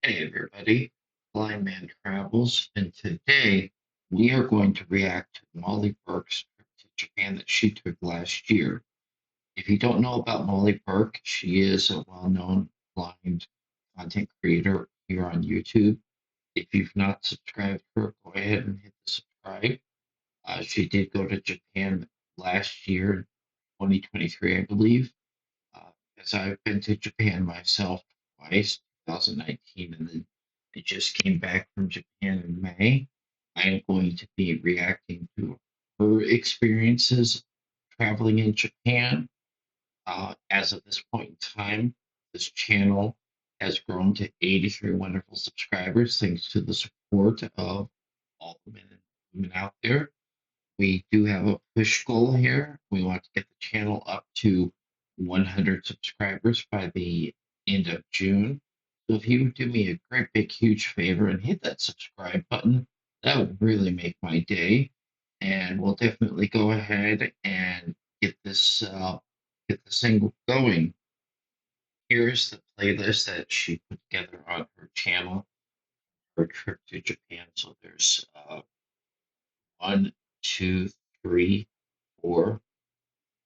Hey everybody, Blind Man Travels, and today we are going to react to Molly Burke's trip to Japan that she took last year. If you don't know about Molly Burke, she is a well-known blind content creator here on YouTube. If you've not subscribed to her, go ahead and hit the subscribe. She did go to Japan last year, 2023, I believe. Uh, as I've been to Japan myself twice, 2019, and then I just came back from Japan in May. I am going to be reacting to her experiences traveling in Japan. As of this point in time, this channel has grown to 83 wonderful subscribers thanks to the support of all the men and women out there. We do have a push goal here. We want to get the channel up to 100 subscribers by the end of June. So if you would do me a great big huge favor and hit that subscribe button, that would really make my day. And we'll definitely go ahead and get this thing going. Here's the playlist that she put together on her channel for a trip to Japan. So there's one, two, three, four,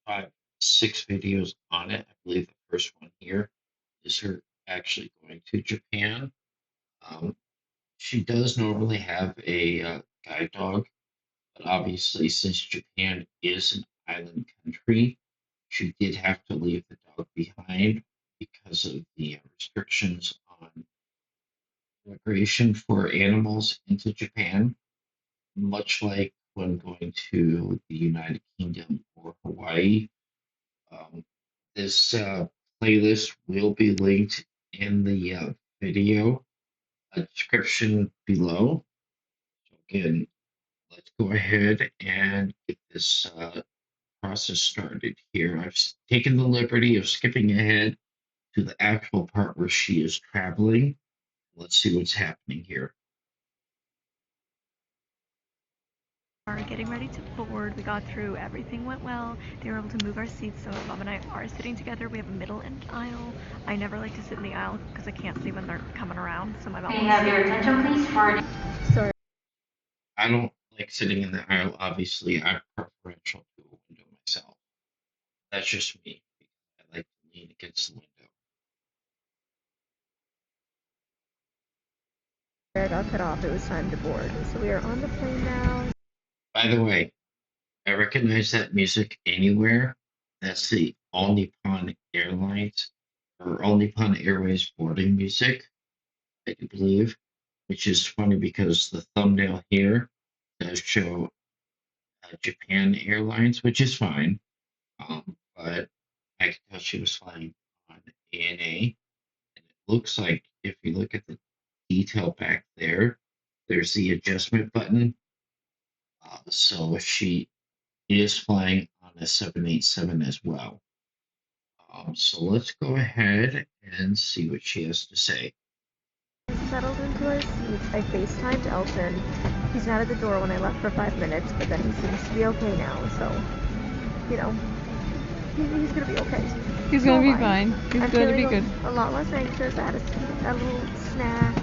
five, six videos on it. I believe the first one here is her actually going to Japan. Um, she does normally have a guide dog, but obviously, since Japan is an island country, she did have to leave the dog behind because of the restrictions on immigration for animals into Japan, much like when going to the United Kingdom or Hawaii. Um, this playlist will be linked in the video description below. So again, let's go ahead and get this process started here. I've taken the liberty of skipping ahead to the actual part where she is traveling. Let's see what's happening here. Are getting ready to board. We got through. Everything went well. They were able to move our seats, so Mom and I are sitting together. We have a middle and aisle. I never like to sit in the aisle because I can't see when they're coming around. So my mom. Can you have your attention, please? For Sorry. I don't like sitting in the aisle. Obviously, I'm preferential to a window myself. That's just me. I like to lean against the window. I got cut off. It was time to board. So we are on the plane now. By the way, I recognize that music anywhere. That's the All Nippon Airlines or All Nippon Airways boarding music, I do believe, which is funny because the thumbnail here does show Japan Airlines, which is fine. But I could tell she was flying on ANA, and it looks like if you look at the detail back there, there's the adjustment button. So she is flying on a 787 as well. So let's go ahead and see what she has to say. Settled into our seats. I FaceTimed Elton. He's not at the door when I left for 5 minutes, but then he seems to be okay now. So, you know, he's gonna be okay. He's gonna be fine. He's gonna be good. A lot less anxious. I had a little snack,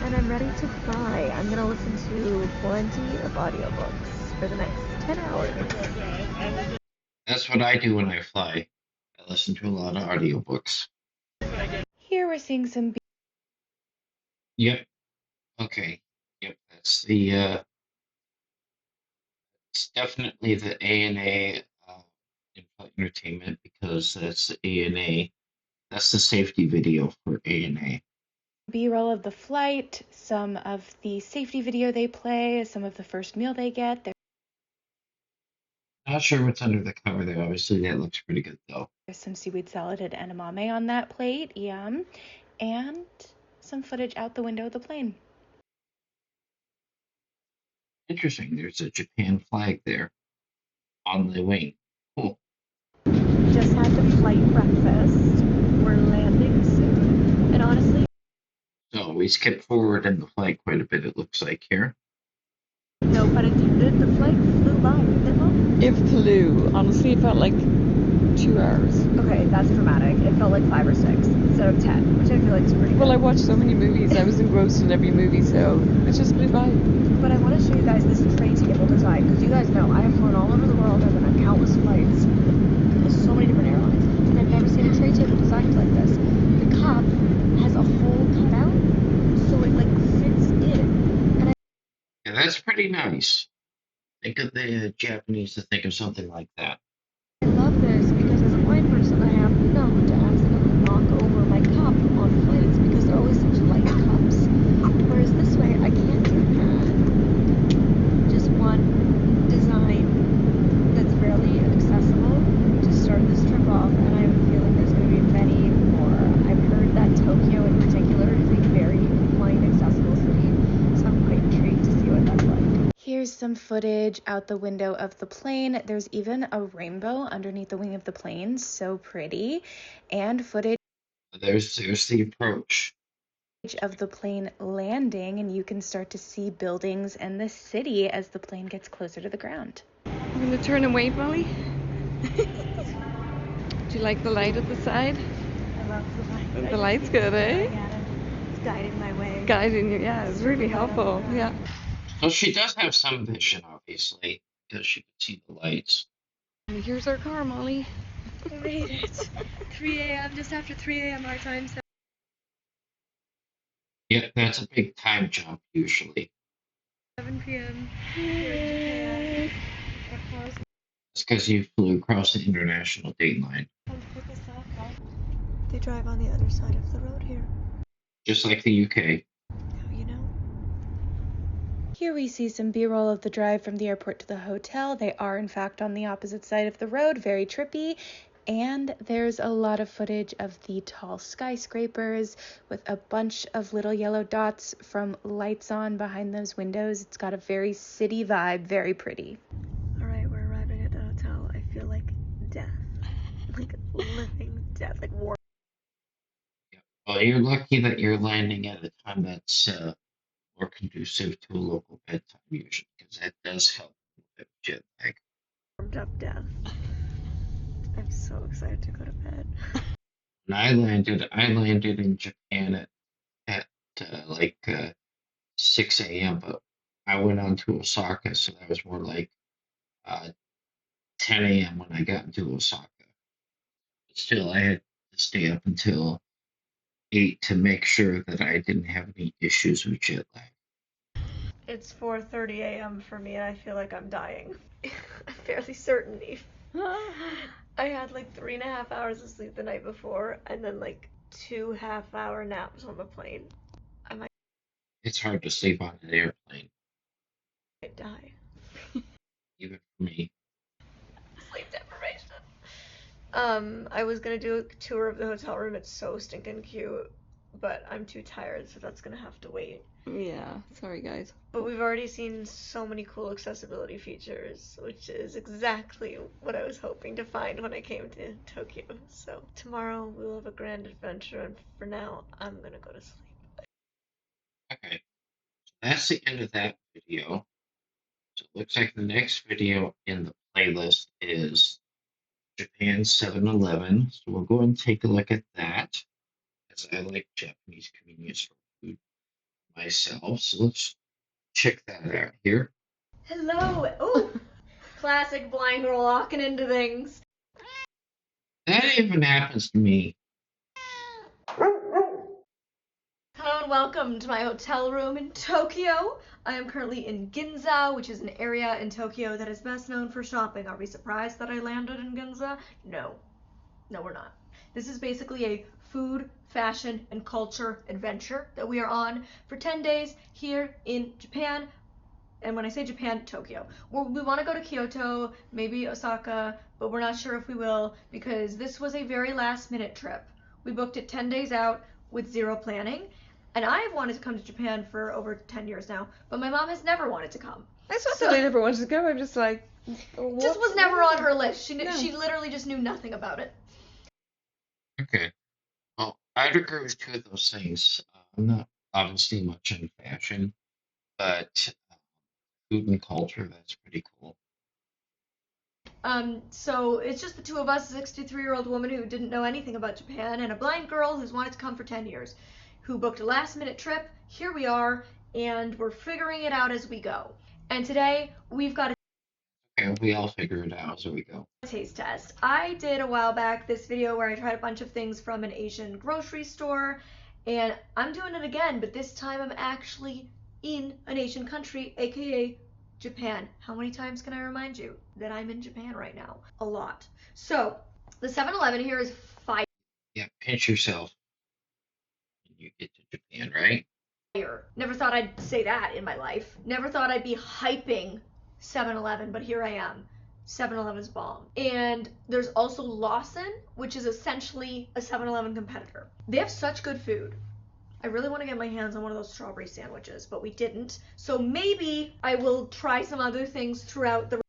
and I'm ready to fly. I'm gonna listen to plenty of audiobooks for the next 10 hours. That's what I do when I fly. I listen to a lot of audiobooks. Here we're seeing some. Yep. Okay. Yep. That's the. It's definitely the ANA in-flight entertainment because that's the ANA. That's the safety video for ANA. B-roll of the flight, some of the safety video they play, some of the first meal they get. Not sure what's under the cover there. Obviously, that looks pretty good though. There's some seaweed salad and edamame on that plate, yum, and some footage out the window of the plane. Interesting. There's a Japan flag there on the wing. Cool. Just had the flight breakfast. We're landing soon. And honestly, So we skipped forward in the flight quite a bit, it looks like here. no pun intended, the flight flew by, didn't it, Mom? It flew. Honestly, it felt like 2 hours. Okay, that's dramatic. It felt like 5 or 6 instead of 10, which I feel like is pretty good. Well, I watched so many movies. I was engrossed in every movie, so it just flew by. But I want to show you guys this tray table design, because you guys know I have flown all over the world. I've been on countless flights. There's so many different airlines, and I've never seen a tray table designed like this. The cup has a hole cut out, so it like fits in. And Yeah, that's pretty nice. Think of the Japanese to think of something like that. I love this because as a blind person, I have known to accidentally knock over my cup on flights because they're always such light cups. Whereas this way, I can't do that. Just one design that's fairly accessible to start this trip off, and I have a feeling there's going to be many more. I've heard that Tokyo in particular is a very flight accessible city, so I'm quite intrigued to see what that's like. Here's some footage out the window of the plane. There's even a rainbow underneath the wing of the plane. So pretty. And footage There's the approach. of the plane landing, and you can start to see buildings and the city as the plane gets closer to the ground. I'm going to turn and wave, Molly. Do you like the light at the side? I love the light. The light's good, eh? It's guiding my way. Guiding you, yeah, it's really helpful. Yeah. So she does have some vision, obviously, because she can see the lights. And here's our car, Molly. We made it. 3 a.m. just after 3 a.m. our time. So Yeah, that's a big time jump usually. 7 p.m. here in Japan. Our car's It's because you flew across the international date line, come to pick us up. They drive on the other side of the road here. just like the UK. How you know? Here we see some B-roll of the drive from the airport to the hotel. They are, in fact, on the opposite side of the road, very trippy. And there's a lot of footage of the tall skyscrapers with a bunch of little yellow dots from lights on behind those windows. It's got a very city vibe, very pretty. All right, we're arriving at the hotel. I feel like death, like living death, like war. Well, you're lucky that you're landing at a time that's more conducive to a local bedtime usually, because that does help with jet lag. Warmed up death. I'm so excited to go to bed. When I landed in Japan at 6 a.m., but I went on to Osaka, so that was more like uh, 10 a.m. when I got into Osaka. But still, I had to stay up until 8 to make sure that I didn't have any issues with jet lag. It's 4:30 a.m. for me, and I feel like I'm dying. I'm fairly certain. I had like 3.5 hours of sleep the night before, and then like 2 half-hour naps on the plane. I might It's hard to sleep on an airplane, die. even for me. Sleep deprivation. I was gonna do a tour of the hotel room. It's so stinking cute, but I'm too tired, so that's gonna have to wait. Yeah, sorry, guys. But we've already seen so many cool accessibility features, which is exactly what I was hoping to find when I came to Tokyo. So tomorrow we'll have a grand adventure, and for now, I'm gonna go to sleep. Okay, so that's the end of that video. So it looks like the next video in the playlist is Japan 7-Eleven. So we'll go and take a look at that, as I like Japanese convenience store food myself. So let's check that out here. Hello! Ooh! Classic blind girl walking into things. That even happens to me. Hello and welcome to my hotel room in Tokyo. I am currently in Ginza, which is an area in Tokyo that is best known for shopping. Are we surprised that I landed in Ginza? No. No, we're not. This is basically a food, fashion, and culture adventure that we are on for 10 days here in Japan. And when I say Japan, Tokyo. We want to go to Kyoto, maybe Osaka, but we're not sure if we will because this was a very last minute trip. We booked it 10 days out with zero planning. And I've wanted to come to Japan for over 10 years now, but my mom has never wanted to come. It's not that I never wanted to go. I'm just like, Just was never on her list. She literally just knew nothing about it. Okay. Well, I'd agree with two of those things. I'm not obviously much in fashion, but food and culture, that's pretty cool. So it's just the two of us, a 63-year-old woman who didn't know anything about Japan, and a blind girl who's wanted to come for 10 years, who booked a last-minute trip. Here we are, and we're figuring it out as we go. And today, we've got Okay, we all figure it out as we go. a taste test. I did a while back this video where I tried a bunch of things from an Asian grocery store, and I'm doing it again, but this time I'm actually in an Asian country, aka Japan. How many times can I remind you that I'm in Japan right now? A lot. So, the 7-Eleven here is fire. Yeah, pinch yourself when you get to Japan, right? Never thought I'd say that in my life. Never thought I'd be hyping 7-Eleven, but here I am. 7-Eleven's bomb. And there's also Lawson, which is essentially a 7-Eleven competitor. They have such good food. I really want to get my hands on one of those strawberry sandwiches, but we didn't. So maybe I will try some other things throughout the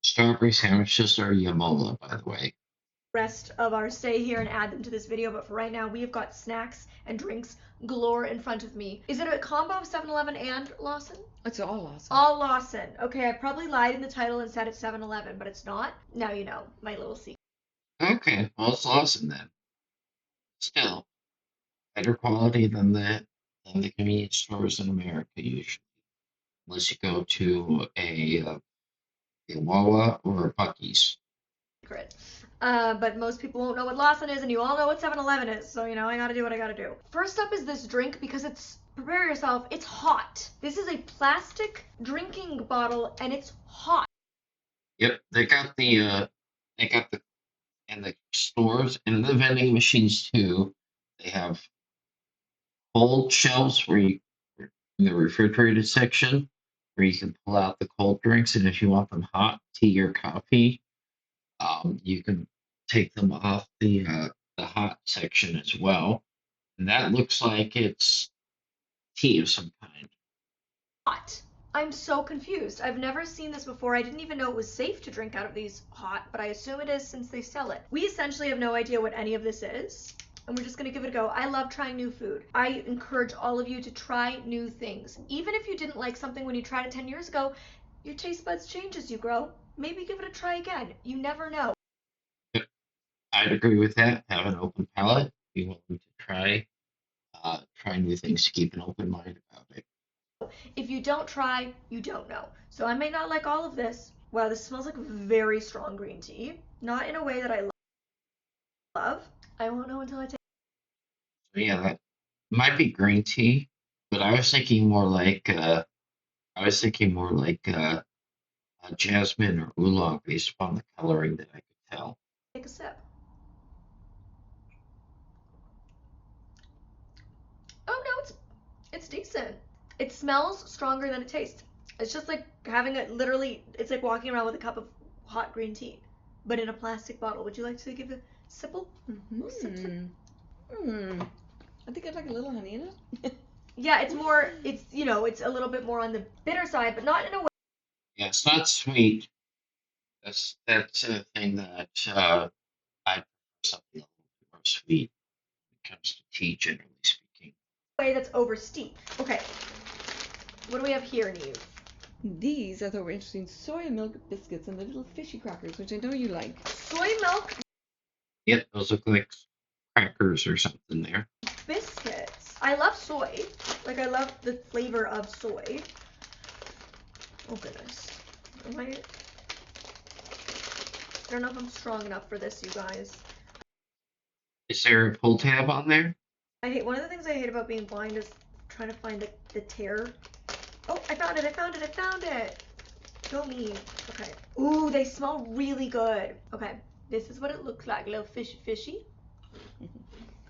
Strawberry sandwiches are Yamola, by the way. rest of our stay here and add them to this video, but for right now we have got snacks and drinks galore in front of me. Is it a combo of 7-Eleven and Lawson? It's all Lawson. All Lawson. Okay, I probably lied in the title and said it's 7-Eleven, but it's not. Now you know, my little secret. Okay, well, it's Lawson then. Still, better quality than the convenience stores in America usually. Unless you go to a Wawa or a Buc-ee's. But most people won't know what Lawson is, and you all know what 7-Eleven is, so you know, I gotta do what I gotta do. First up is this drink, because it's, prepare yourself, it's hot. This is a plastic drinking bottle, and it's hot. Yep, they got the in the stores and the vending machines too. They have cold shelves where you in the refrigerated section where you can pull out the cold drinks, and if you want them hot, tea or coffee, you can take them off the hot section as well. And that looks like it's tea of some kind. Hot. I'm so confused. I've never seen this before. I didn't even know it was safe to drink out of these hot, but I assume it is since they sell it. We essentially have no idea what any of this is, and we're just gonna give it a go. I love trying new food. I encourage all of you to try new things. Even if you didn't like something when you tried it 10 years ago, your taste buds change as you grow. Maybe give it a try again. You never know. I'd agree with that. Have an open palate. Be willing to try new things to keep an open mind about it. If you don't try, you don't know. So I may not like all of this. Wow, this smells like very strong green tea. Not in a way that I love. I won't know until I taste. So yeah, that might be green tea, but I was thinking more like jasmine or oolong based upon the coloring that I could tell. Take a sip. Oh no, it's decent. It smells stronger than it tastes. It's just like having it literally, it's like walking around with a cup of hot green tea, but in a plastic bottle. Would you like to give a sipple? I think I'd like a little honey in it. Yeah, it's more, it's, you know, it's a little bit more on the bitter side, but not in a way. Yeah, it's not sweet. That's a thing that I prefer something a little bit more sweet when it comes to tea, generally speaking. Way that's over steep. Okay, what do we have here, Neve? These I thought were interesting. Soy milk biscuits and the little fishy crackers, which I know you like. Soy milk Yep, those look like crackers or something there. biscuits. I love soy. Like, I love the flavor of soy. Oh goodness. I don't know if I'm strong enough for this, you guys. Is there a pull tab on there? I hate, one of the things I hate about being blind is trying to find the tear. Oh, I found it, I found it, I found it! Go me. Okay. Ooh, they smell really good. Okay, this is what it looks like. A little fishy.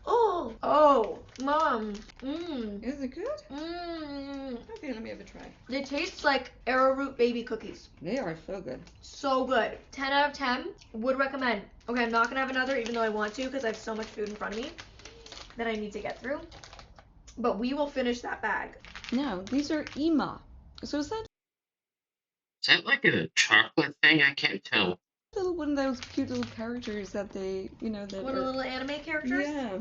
Oh, Mom. Is it good? Mmm. Okay, let me have a try. They taste like arrowroot baby cookies. They are so good. So good. 10 out of 10. Would recommend. Okay, I'm not gonna have another, even though I want to, because I have so much food in front of me that I need to get through. But we will finish that bag. Now, these are Ima. So is Is that like a chocolate thing? I can't tell. little one of those cute little characters that they, that What, are... little anime characters? Yeah.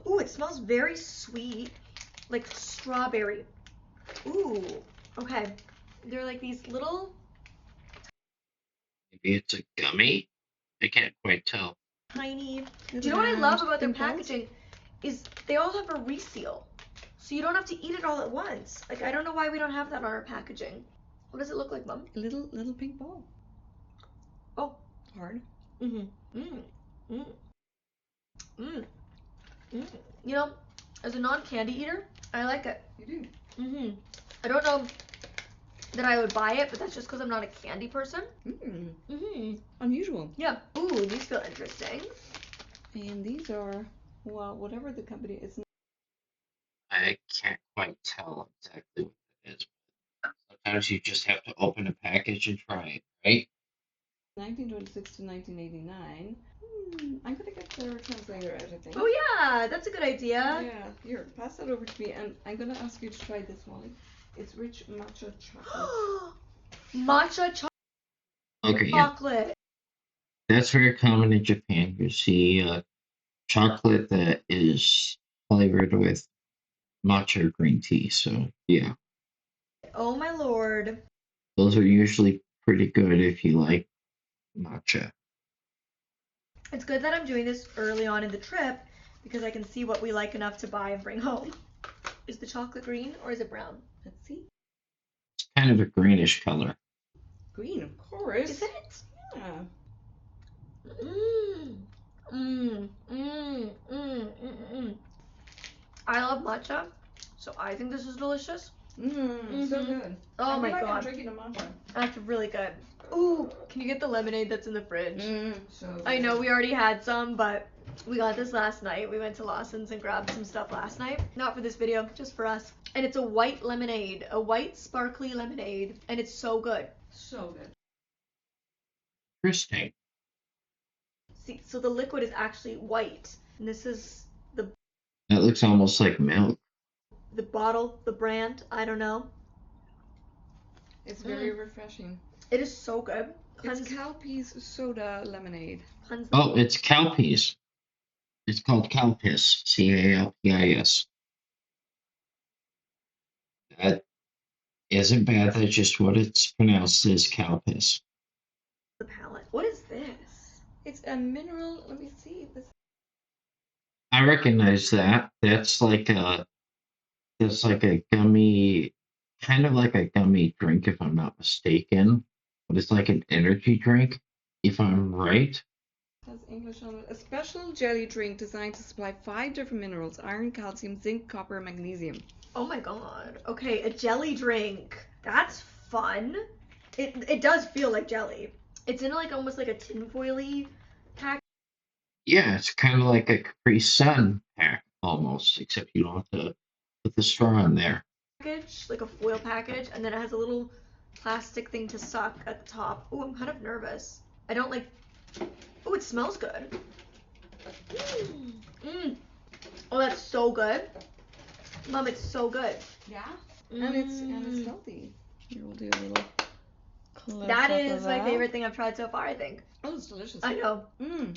Ooh, it smells very sweet. Like strawberry. Ooh. Okay. They're like these little... Maybe it's a gummy? I can't quite tell. Tiny. Little Do you know what I love about their pink balls. packaging? Is they all have a reseal. So you don't have to eat it all at once. Like, I don't know why we don't have that on our packaging. What does it look like, Mom? A little pink ball. Oh. Hard. Mm-hmm. Mm. Mm. Mm. Mm. You know, as a non-candy eater, I like it. You do. Mm-hmm. I don't know that I would buy it, but that's just because I'm not a candy person. Mm-hmm. Unusual. Yeah. Ooh, these feel interesting. And these are, well, whatever the company is. I can't quite tell exactly what it is. Sometimes you just have to open a package and try it, right? 1926 to 1989. I'm gonna get the translator out, I think. Oh yeah, that's a good idea. Yeah, here, pass that over to me, and I'm gonna ask you to try this, Molly. It's rich matcha chocolate. Matcha Okay, yeah. chocolate. That's very common in Japan. You see chocolate that is flavored with matcha green tea. So, yeah, Oh my lord. those are usually pretty good if you like matcha. It's good that I'm doing this early on in the trip because I can see what we like enough to buy and bring home. Is the chocolate green or is it brown? Let's see. It's kind of a greenish color. Green, of course. Is it? Yeah. Mmm. Mmm. Mmm. Mmm. Mmm. I love matcha, so I think this is delicious. So good. Oh I my feel like I'm god. drinking a matcha. That's really good. Ooh, can you get the lemonade that's in the fridge? So good. I know we already had some, but we got this last night. We went to Lawson's and grabbed some stuff last night. Not for this video, just for us. And it's a white lemonade, a white sparkly lemonade, and it's so good. So good. Interesting. See, so the liquid is actually white, and this is That looks almost like milk. the bottle, the brand, I don't know. It's very refreshing. It is so good. It's Calpee's soda lemonade. Oh, it's Calpis. It's called Calpis. Calpis. That isn't bad. That's just what it's pronounced as Calpis. The palette. What is this? It's a mineral. Let me see. I recognize that. That's like a gummy, kind of like a gummy drink, if I'm not mistaken. But it's like an energy drink, if I'm right. Has English on it. A special jelly drink designed to supply 5 different minerals: iron, calcium, zinc, copper, and magnesium. Oh my god. Okay, a jelly drink. That's fun. It does feel like jelly. It's in like almost like a tinfoily package, Yeah, it's kind of like a Capri Sun pack almost, except you don't have to put the straw in there. like a foil package, and then it has a little plastic thing to suck at the top. Oh, I'm kind of nervous. I don't like. Oh, it smells good. Oh, that's so good. Mom, it's so good. Yeah. And it's healthy. Here, we'll do a little close That up is of my that. favorite thing I've tried so far, I think. Oh, it's delicious. I know.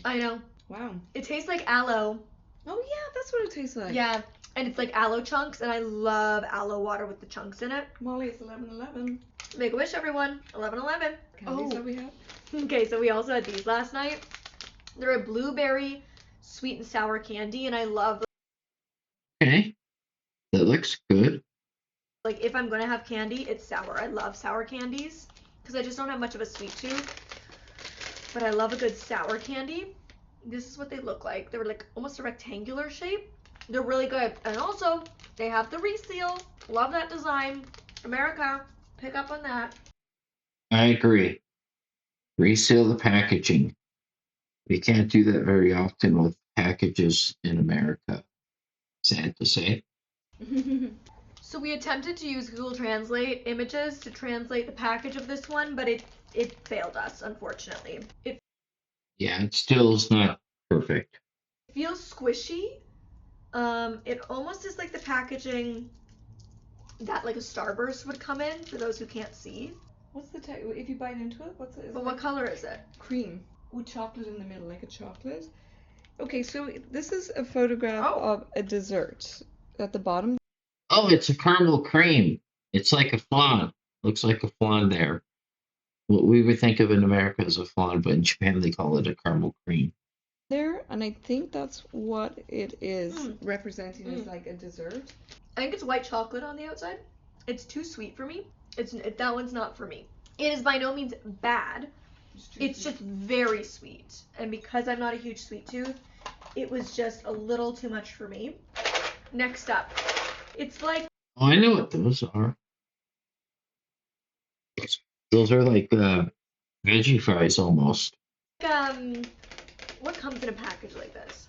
I know. Wow. It tastes like aloe. Oh yeah, that's what it tastes like. Yeah, and it's like aloe chunks, and I love aloe water with the chunks in it. Molly, it's 11:11. Make a wish, everyone. 11/11. Candies that we have. Okay, so we also had these last night. They're a blueberry sweet and sour candy, and I love, Okay, that looks good. like, if I'm gonna have candy, it's sour. I love sour candies because I just don't have much of a sweet tooth, but I love a good sour candy. This is what they look like. They're like almost a rectangular shape. They're really good, and also they have the reseal. Love that design. America, pick up on that. I agree. Reseal the packaging. We can't do that very often with packages in America. Sad to say. So we attempted to use Google Translate images to translate the package of this one, but it failed us, unfortunately. It Yeah, it still is not perfect. feels squishy. It almost is like the packaging that like a Starburst would come in, for those who can't see. What's the type? If you bite into it, what's it? But what color is it? Cream with chocolate in the middle, like a chocolate. Okay, so this is a photograph of a dessert at the bottom. Oh, it's a caramel cream. It's like a flan. Looks like a flan there. What we would think of in America as a flan, but in Japan they call it a caramel cream. There, and I think that's what it is representing as like a dessert. I think it's white chocolate on the outside. It's too sweet for me. That one's not for me. It is by no means bad. It's just very sweet. And because I'm not a huge sweet tooth, it was just a little too much for me. Next up, it's like... Oh, I know what those are. Those are like veggie fries almost. What comes in a package like this?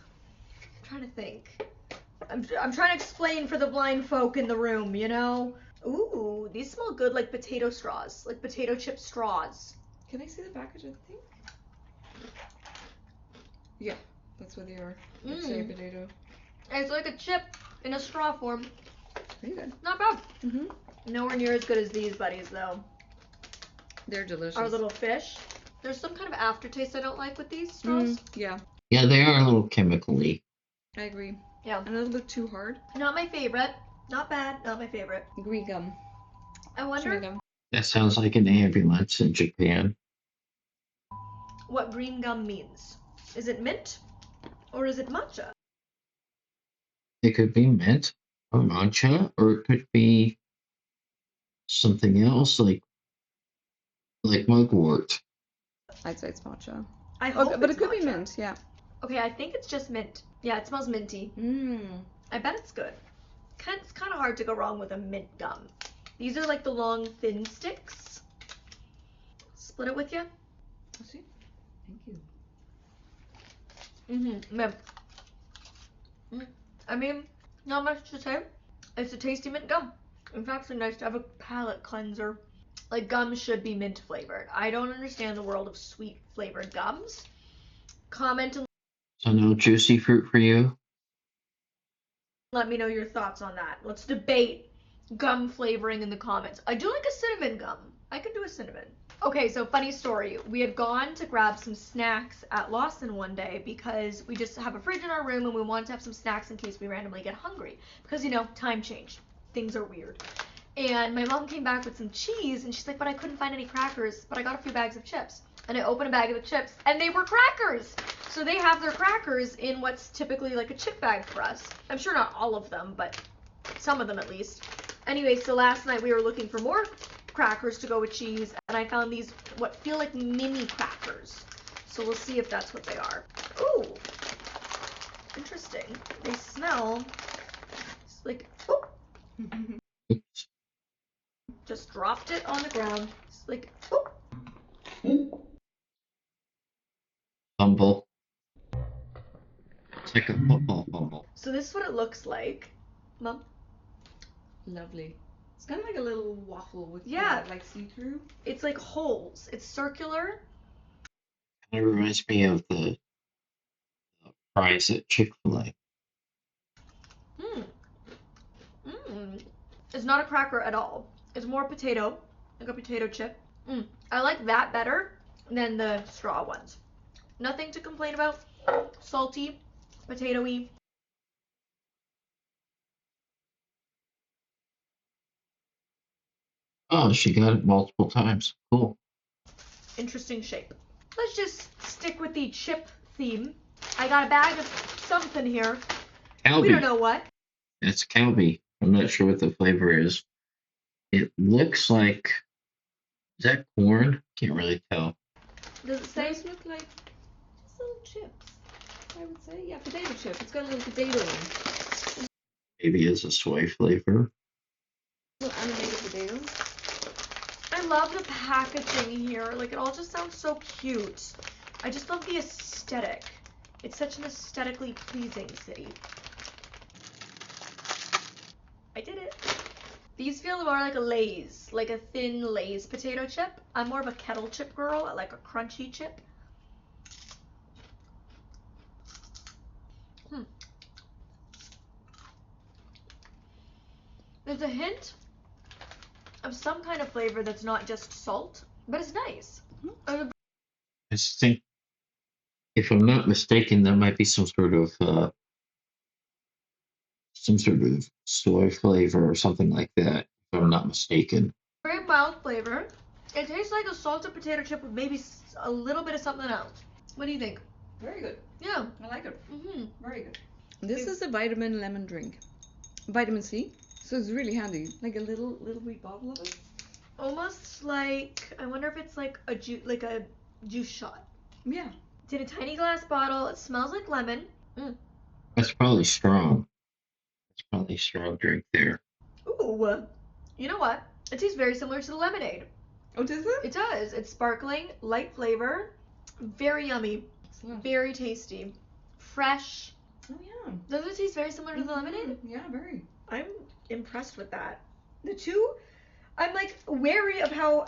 I'm trying to think. I'm trying to explain for the blind folk in the room, you know? Ooh, these smell good like potato straws, like potato chip straws. Can I see the package, I think? Yeah, that's what they are. It's a potato. It's like a chip in a straw form. Pretty good. Not bad. Mm-hmm. Nowhere near as good as these buddies, though. They're delicious. Our little fish. There's some kind of aftertaste I don't like with these straws. Yeah. Yeah, they are a little chemically. I agree. Yeah. A little bit too hard. Not my favorite. Not bad. Not my favorite. Green gum. I wonder Gum. That sounds like an ambulance in Japan. what green gum means. Is it mint? Or is it matcha? It could be mint or matcha, or it could be something else like mugwort. I'd say it's matcha. I hope but it's it could be matcha. mint, yeah. Okay, I think it's just mint. Yeah, it smells minty. I bet it's good. It's kind of hard to go wrong with a mint gum. These are like the long, thin sticks. Split it with you. Let's see. Thank you. Mint. I mean, not much to say. It's a tasty mint gum. In fact, it's nice to have a palate cleanser. Like, gum should be mint flavored. I don't understand the world of sweet flavored gums. Comment and So no juicy fruit for you? let me know your thoughts on that. Let's debate gum flavoring in the comments. I do like a cinnamon gum. I could do a cinnamon. Okay, so funny story. We had gone to grab some snacks at Lawson one day because we just have a fridge in our room and we wanted to have some snacks in case we randomly get hungry. Because, you know, time changed. Things are weird. And my mom came back with some cheese and she's like, but I couldn't find any crackers, but I got a few bags of chips. And I opened a bag of the chips and they were crackers. So they have their crackers in what's typically like a chip bag for us. I'm sure not all of them, but some of them at least. Anyway, so last night we were looking for more crackers to go with cheese and I found these what feel like mini crackers. So we'll see if that's what they are. Ooh, interesting. They smell like, oh, Oops. just dropped it on the ground. It's like, oh. Fumble. It's like a football fumble. So this is what it looks like, Mom. Lovely. It's kind of like a little waffle with like see-through. It's like holes. It's circular. It reminds me of the fries at Chick-fil-A. It's not a cracker at all. It's more potato, like a potato chip. I like that better than the straw ones. Nothing to complain about. Salty, potatoey. Oh, she got it multiple times. Cool. Interesting shape. Let's just stick with the chip theme. I got a bag of something here. Calbee. We don't know what. It's Calbee. I'm not sure what the flavor is. It looks like, is that corn? Can't really tell. Does it say? Those look like just little chips, I would say. Yeah, potato chip. It's got a little potato in it. Maybe it's a soy flavor. Little animated potato. I love the packaging here. Like, it all just sounds so cute. I just love the aesthetic. It's such an aesthetically pleasing city. I did it. These feel more like a Lay's, like a thin Lay's potato chip. I'm more of a kettle chip girl. I like a crunchy chip. There's a hint of some kind of flavor that's not just salt, but it's nice. I just think, if I'm not mistaken, that might be some sort of soy flavor or something like that, if I'm not mistaken. Very mild flavor. It tastes like a salted potato chip with maybe a little bit of something else. What do you think? Very good. Yeah. I like it. Very good. This is a vitamin lemon drink. Vitamin C. So it's really handy. Like a little wee bottle of it. Almost like, I wonder if it's like a juice shot. Yeah. It's in a tiny glass bottle. It smells like lemon. That's probably strong. It's probably a strong drink there. Ooh. You know what? It tastes very similar to the lemonade. Oh, does it? It does. It's sparkling, light flavor, very yummy, Excellent. very tasty, fresh. Oh yeah. Does it taste very similar to the lemonade? Yeah, very. I'm impressed with that. The two, I'm like wary of how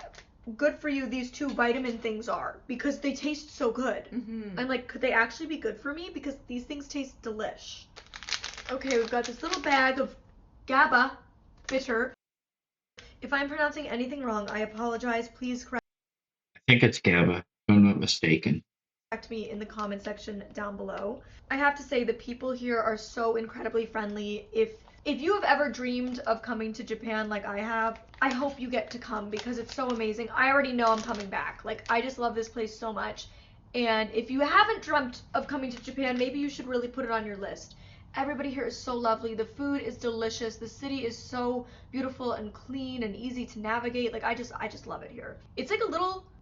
good for you these two vitamin things are because they taste so good. I'm like, could they actually be good for me? Because these things taste delish. Okay, we've got this little bag of GABA bitter. If I'm pronouncing anything wrong, I apologize. Please correct I think it's GABA, if I'm not mistaken. me in the comment section down below. I have to say the people here are so incredibly friendly. If you have ever dreamed of coming to Japan like I have, I hope you get to come because it's so amazing. I already know I'm coming back. Like, I just love this place so much. And if you haven't dreamt of coming to Japan, maybe you should really put it on your list. Everybody here is so lovely. The food is delicious. The city is so beautiful and clean and easy to navigate. Like, I just love it here. It's like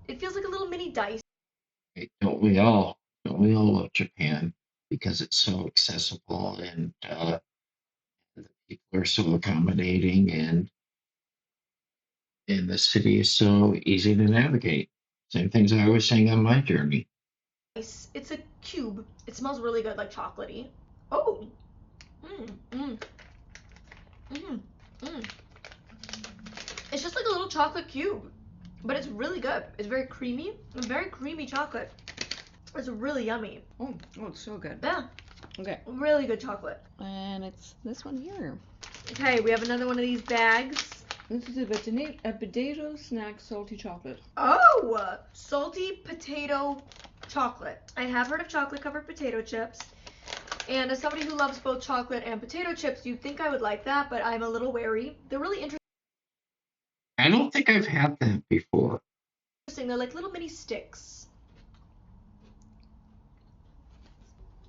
it feels like a little mini Dice. Hey, don't we all love Japan because it's so accessible and the people are so accommodating and the city is so easy to navigate. Same things I was saying on my journey. It's a cube. It smells really good, like chocolatey. Oh. It's just like a little chocolate cube, but it's really good. It's very creamy, very creamy chocolate. It's really yummy. Oh, it's so good. Yeah. Okay. Really good chocolate. And it's this one here. Okay, we have another one of these bags. This is a potato snack salty chocolate. Oh, salty potato chocolate. I have heard of chocolate covered potato chips. And as somebody who loves both chocolate and potato chips, you'd think I would like that, but I'm a little wary. They're really interesting. I don't think I've had that before. They're like little mini sticks.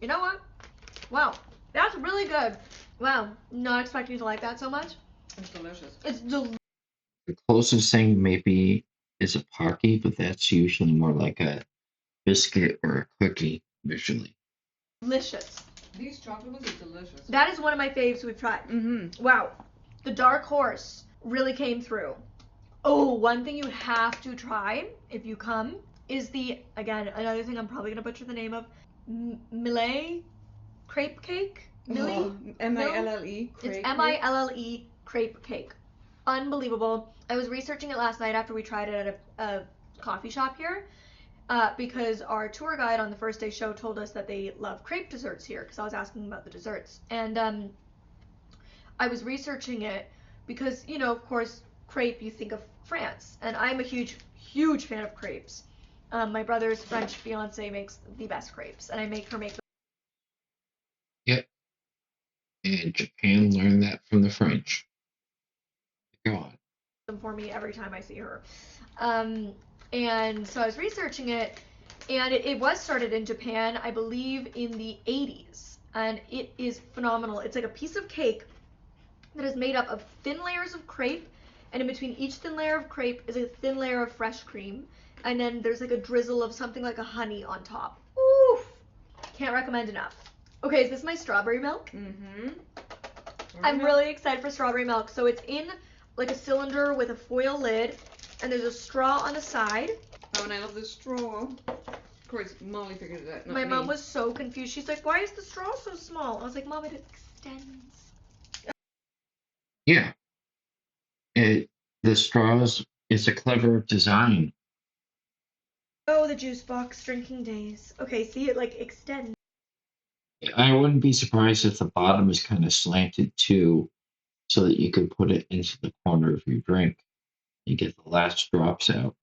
You know what? Wow, that's really good. Wow, not expecting to like that so much. It's delicious. It's delicious. The closest thing maybe is a Pocky, but that's usually more like a biscuit or a cookie visually. These chocolate ones are delicious. That is one of my faves we've tried. Wow, the dark horse really came through. Oh, one thing you have to try if you come is again, another thing I'm probably gonna butcher the name of, Millet crepe cake. M-I-L-L-E. It's M-I-L-L-E crepe cake. Unbelievable. I was researching it last night after we tried it at a coffee shop here, because our tour guide on the first day show told us that they love crepe desserts here, because I was asking about the desserts. And I was researching it because, you know, of course, crepe, you think of France, and I'm a huge fan of crepes. My brother's French fiance makes the best crepes, and I make her make them. Yep. And Japan learned that from the French. Go on. Them for me every time I see her. And so I was researching it, and it was started in Japan, I believe, in the 80s, and it is phenomenal. It's like a piece of cake that is made up of thin layers of crepe, and in between each thin layer of crepe is a thin layer of fresh cream, and then there's like a drizzle of something like a honey on top. Oof! Can't recommend enough. Okay, is this my strawberry milk? I'm really excited for strawberry milk. So it's in like a cylinder with a foil lid, and there's a straw on the side. Oh, and I love this straw. Of course, Molly figured it out. My mom was so confused. She's like, "Why is the straw so small?" I was like, "Mom, it extends." Yeah. The straws is a clever design. Oh, the juice box drinking days. Okay, see, it like extends. I wouldn't be surprised if the bottom is kind of slanted too, so that you could put it into the corner of your drink and get the last drops out.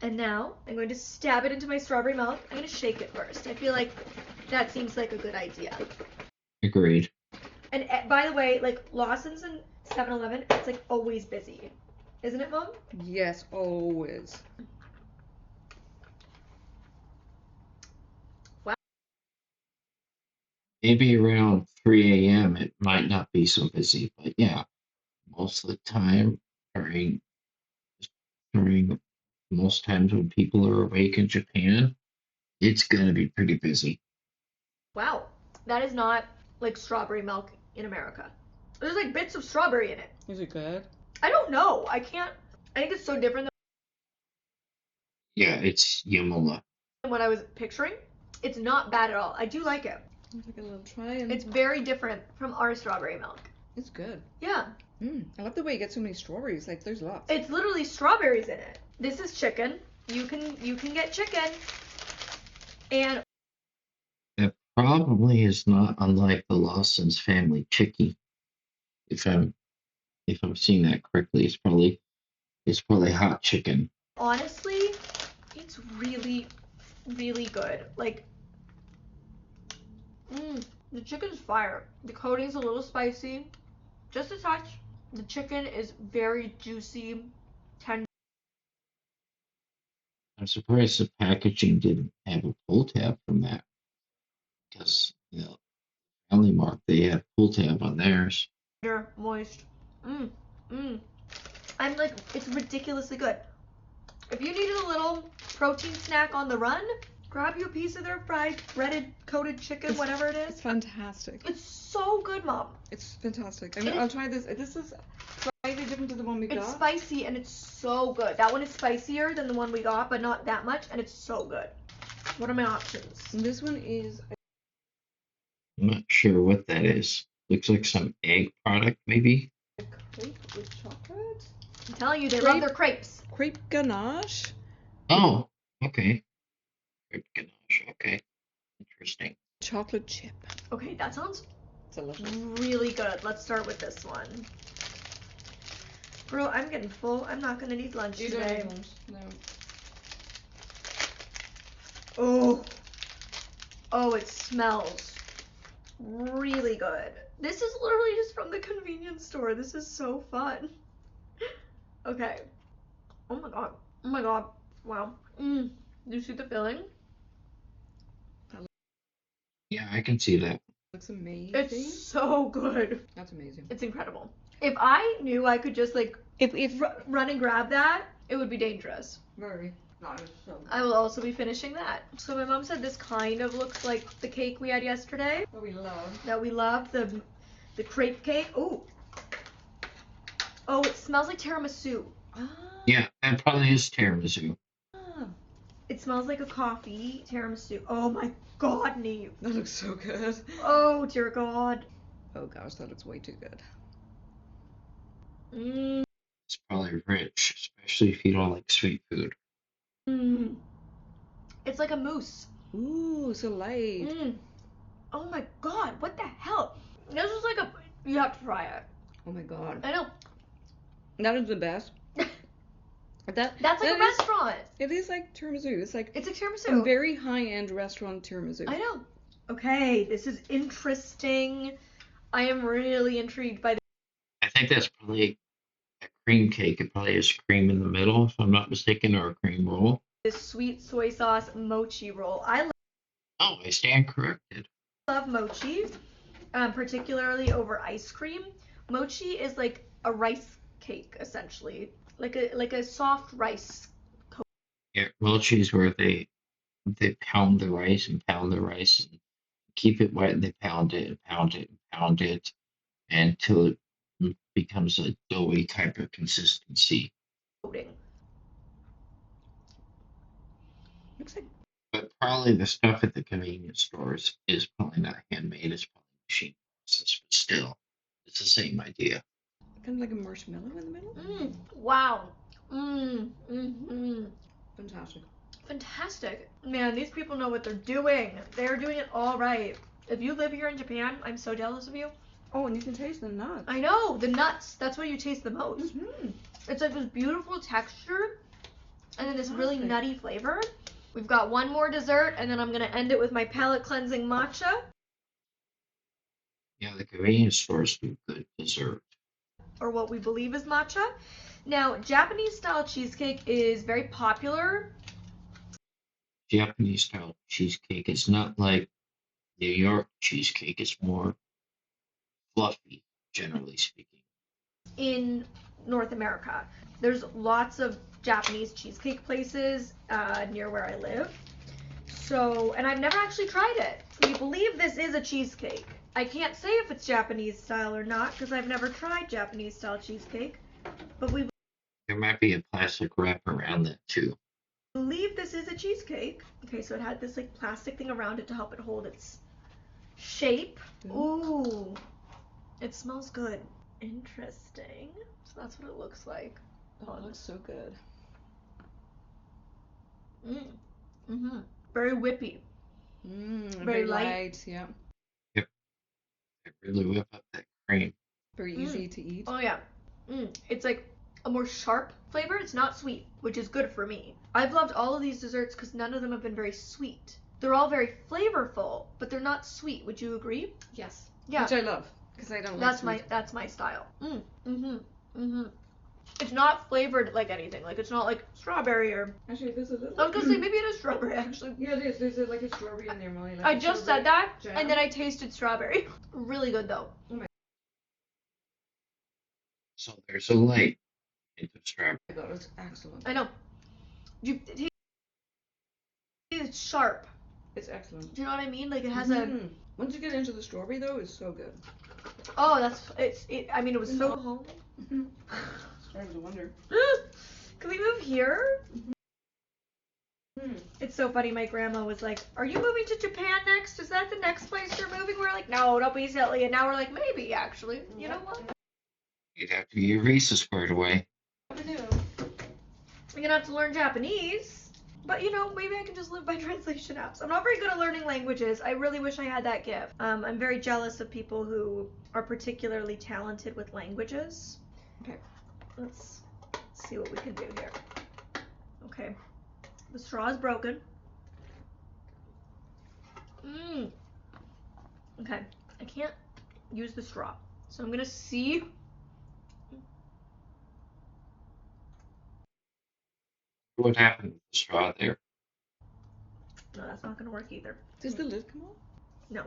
And now I'm going to stab it into my strawberry milk. I'm going to shake it first. I feel like that seems like a good idea. Agreed. And by the way, like Lawson's and 7-Eleven, it's like always busy. Isn't it, Mom? Yes, always. Maybe around 3 a.m. it might not be so busy, but yeah, most of the time during during most times when people are awake in Japan, it's gonna be pretty busy. Wow. That is not like strawberry milk in America. There's like bits of strawberry in it. Is it good? I don't know. I can't. I think it's so different Yeah, it's Yamula. than what I was picturing. It's not bad at all. I do like it. I'll take a little try and It's very different from our strawberry milk. it's good. Yeah. I love the way you get so many strawberries. Like there's lots. It's literally strawberries in it. This is chicken. You can get chicken. And That probably is not unlike the Lawson's family chicky. If I'm seeing that correctly, it's probably hot chicken. honestly, it's really, really good. Like, the chicken's fire. The coating's a little spicy, just a touch. The chicken is very juicy, tender. I'm surprised the packaging didn't have a pull tab from that because Family Mart they have pull tab on theirs. Moist. Mmm, mmm. I'm like, it's ridiculously good. If you needed a little protein snack on the run, grab you a piece of their fried, breaded, coated chicken, whatever it It's is. fantastic. It's so good, Mom. It's fantastic. I mean, I'll try this. This is slightly different to the one we It's got. spicy and it's so good. That one is spicier than the one we got, but not that much, and it's so good. What are my options? And this one is I'm not sure what that is. Looks like some egg product, maybe. a crepe with chocolate. I'm telling you, they love their crepes. Crepe ganache. Oh, okay. Crepe ganache. Okay, interesting. Chocolate chip. Okay, that sounds Delicious. really good. Let's start with this one. Bro, I'm getting full. I'm not gonna need lunch You today. don't. No. Oh. Oh, it smells really good. This is literally just from the convenience store. This is so fun. Okay. Oh my god. Oh my god. Wow. Do you see the filling? Yeah, I can see that. Looks amazing. It's so good. That's amazing. It's incredible. If I knew I could just like If run and grab that, it would be dangerous. very. That is so good. I will also be finishing that. So my mom said this kind of looks like the cake we had yesterday. What we love. That we love, the crepe cake. Oh. Oh, it smells like tiramisu. Ah. Yeah, that probably is tiramisu. It smells like a coffee tiramisu. Oh my god, Neve. That looks so good. Oh dear god. Oh gosh, that looks way too good. Mmm. It's probably rich, especially if you don't like sweet food. Mmm. It's like a mousse. Ooh, so light. Mmm. Oh my god, what the hell? This is like a. You have to try it. Oh my god. I know. That is the best. That's like a restaurant. It is like tiramisu. It's like It's a a tiramisu. very high-end restaurant tiramisu. I know. Okay, this is interesting. I am really intrigued by this. I think that's probably a cream cake. It probably has cream in the middle, if I'm not mistaken, or a cream roll. This sweet soy sauce mochi roll. I Oh, I stand corrected. love mochi, particularly over ice cream. Mochi is like a rice cake, essentially, like a soft rice. Yeah, mochi's where they pound the rice and keep it wet. And they pound it and pound it and pound it until it becomes a doughy type of consistency. Coating. Looks like But probably the stuff at the convenience stores is probably not handmade. It's probably machine processed, but still, it's the same idea. kind of like a marshmallow in the middle. Wow. Mm-hmm. Fantastic. Fantastic. Man, these people know what they're doing. They're doing it all right. If you live here in Japan, I'm so jealous of you. Oh, and you can taste the nuts. I know, the nuts. That's what you taste the most. Mm-hmm. It's like this beautiful texture and then this really Fantastic. nutty flavor. We've got one more dessert and then I'm going to end it with my palate cleansing matcha. Yeah, the convenience stores do good dessert. or what we believe is matcha. Now, Japanese style cheesecake is very popular. Japanese style cheesecake. It's not like New York cheesecake. It's more fluffy, generally speaking. In North America, there's lots of Japanese cheesecake places near where I live. So, and I've never actually tried it. We believe this is a cheesecake. I can't say if it's Japanese style or not because I've never tried Japanese style cheesecake, but we There might be a plastic wrap around that too. believe this is a cheesecake. Okay, so it had this like plastic thing around it to help it hold its shape. Ooh, it smells good. Interesting. So that's what it looks like. Oh, it looks so good. Very whippy. Very light. Yeah. Yep. They really whip up that cream. Very easy to eat. Oh yeah. It's like a more sharp flavor. It's not sweet, which is good for me. I've loved all of these desserts because none of them have been very sweet. They're all very flavorful, but they're not sweet. Would you agree? Yes. Yeah. Which I love because I don't like sweet. That's my style. It's not flavored like anything. Like it's not like strawberry or. Actually, there's a little. I was gonna say maybe it is strawberry actually. Yeah, it is. There's like a strawberry in there, Molly. Like I just said that, jam. and then I tasted strawberry. Really good though. So there's a light into strawberry. Oh my god, it's excellent. I know. It's sharp. It's excellent. Do you know what I mean? Like it has a. Once you get into the strawberry though, it's so good. Oh, I mean, it was so home. Starting to wonder. Can we move here? It's so funny. My grandma was like, "Are you moving to Japan next? Is that the next place you're moving?" We're like, "No, don't be silly." And now we're like, "Maybe actually." You know what? You'd have to get your visa squared away. We're gonna have to learn Japanese. But you know, maybe I can just live by translation apps. I'm not very good at learning languages. I really wish I had that gift. I'm very jealous of people who are particularly talented with languages. Okay, let's see what we can do here. Okay, the straw is broken. Okay, I can't use the straw, so I'm gonna see. What happened with the straw there? No, that's not gonna work either. Does the lid come off? No.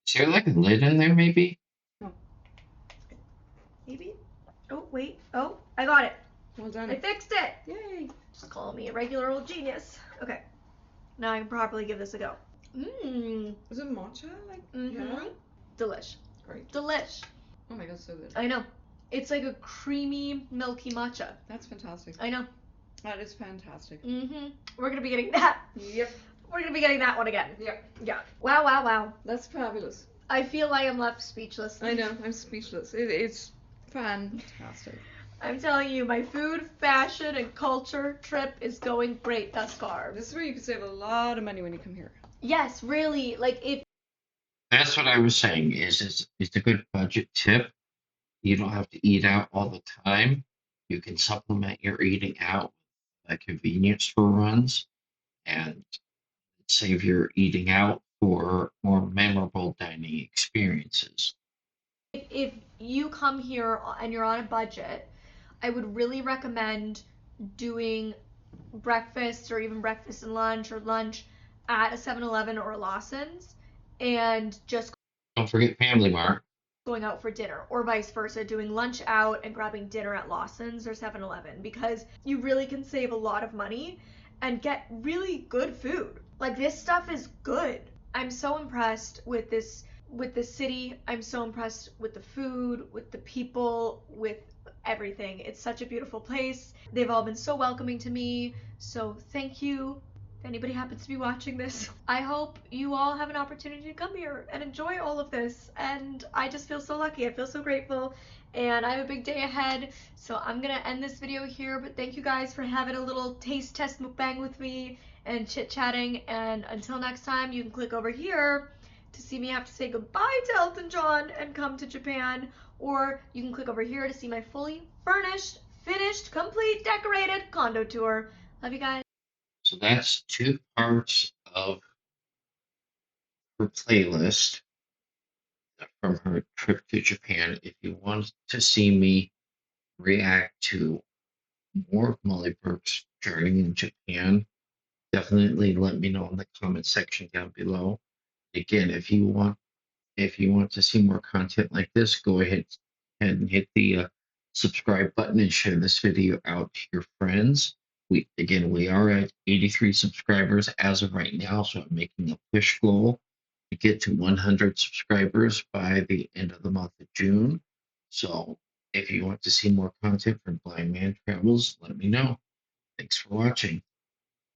Is there like a lid in there maybe? No. Maybe? Oh, wait. Oh, I got it. Well done. I fixed it. Yay. Just call me a regular old genius. Okay. Now I can properly give this a go. Is it matcha? Like, yeah. Delish. Great. Delish. Oh my god, so good. I know. It's like a creamy, milky matcha. That's fantastic. I know. That is fantastic. We're gonna be getting that. Yep. We're gonna be getting that one again. Yep. Yeah. Wow, wow, wow. That's fabulous. I feel I am left speechless. I know, I'm speechless. It's fantastic. I'm telling you, my food, fashion, and culture trip is going great thus far. This is where you can save a lot of money when you come here. Yes, really. Like if. That's what I was saying. It's a good budget tip. You don't have to eat out all the time. You can supplement your eating out with convenience store runs and save your eating out for more memorable dining experiences. If you come here and you're on a budget, I would really recommend doing breakfast or even breakfast and lunch or lunch at a 7-Eleven or a Lawson's and just Don't forget Family Mart. going out for dinner or vice versa, doing lunch out and grabbing dinner at Lawson's or 7-Eleven because you really can save a lot of money and get really good food. Like this stuff is good. I'm so impressed with this city. I'm so impressed with the food, with the people, with everything. It's such a beautiful place. They've all been so welcoming to me. So thank you. If anybody happens to be watching this, I hope you all have an opportunity to come here and enjoy all of this. And I just feel so lucky. I feel so grateful. And I have a big day ahead. So I'm going to end this video here. But thank you guys for having a little taste test mukbang with me and chit-chatting. And until next time, you can click over here to see me have to say goodbye to Elton John and come to Japan. Or you can click over here to see my fully furnished, finished, complete, decorated condo tour. Love you guys. So that's 2 parts of her playlist from her trip to Japan. If you want to see me react to more of Molly Burke's journey in Japan, definitely let me know in the comment section down below. Again, if you want to see more content like this, go ahead and hit the subscribe button and share this video out to your friends. We are at 83 subscribers as of right now, so I'm making a push goal to get to 100 subscribers by the end of the month of June. So if you want to see more content from Blind Man Travels, let me know. Thanks for watching.